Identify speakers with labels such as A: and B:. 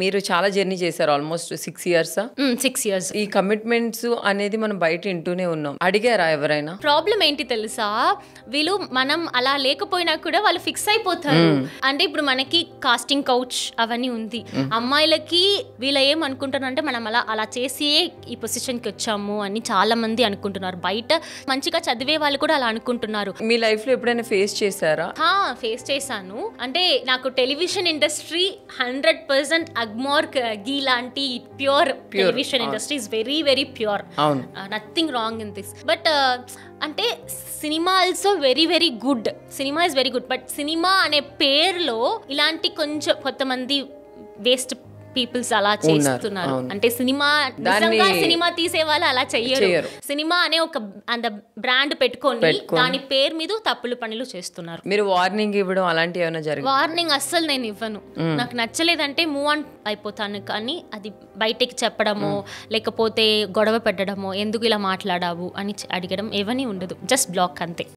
A: మీరు చాలా జర్నీ చేశారు ఆల్మోస్ట్ 6 ఇయర్సా?
B: 6 ఇయర్స్.
A: ఈ కమిట్మెంట్స్ అనేది మనం బయట వింటూనే ఉన్నాం. అడిగారా ఎవరైనా?
B: ప్రాబ్లం ఏంటి తెలుసా, వీళ్ళు మనం అలా లేకపోయినా కూడా వాళ్ళు ఫిక్స్ అయిపోతారు. అంటే ఇప్పుడు మనకి కాస్టింగ్ కౌచ్ అవన్నీ ఉంది. అమ్మాయిలకి వీళ్ళు ఏమనుకుంటున్నారు అంటే మనం అలా చేసి ఈ పొజిషన్కి వచ్చాము అని చాలా మంది అనుకుంటున్నారు. బయట మంచిగా చదివే వాళ్ళు కూడా అలా అనుకుంటున్నారు.
A: మీ లైఫ్ లో ఎప్పుడైనా ఫేస్ చేశారా?
B: ఫేస్ చేశాను. అంటే నాకు టెలివిజన్ ఇండస్ట్రీ 100% అగ్మోర్ గీ లాంటి pure television industry is very very pure. Nothing wrong in this. But అంటే cinema also very very good. Cinema is very good. But cinema అనే పేరులో ఇలాంటి కొంచెం కొంతమంది వేస్ట్ పీపుల్స్ అలా చేస్తున్నారు. అంటే సినిమా తీసే వాళ్ళు అలా చెయ్యరు. సినిమా అనే ఒక బ్రాండ్ పెట్టుకొని దాని పేరు మీద తప్పులు పనులు చేస్తున్నారు.
A: మీరు వార్నింగ్ ఇవ్వడం అలాంటి ఏమైనా జరిగింది?
B: వార్నింగ్ అస్సలు నేను ఇవ్వను. నాకు నచ్చలేదంటే మూవ్ ఆన్ అయిపోతాను. కానీ అది బయటికి చెప్పడమో లేకపోతే గొడవ పెట్టడమో ఎందుకు ఇలా మాట్లాడావు అని అడగడం ఏవని ఉండదు. జస్ట్ బ్లాక్ అంతే.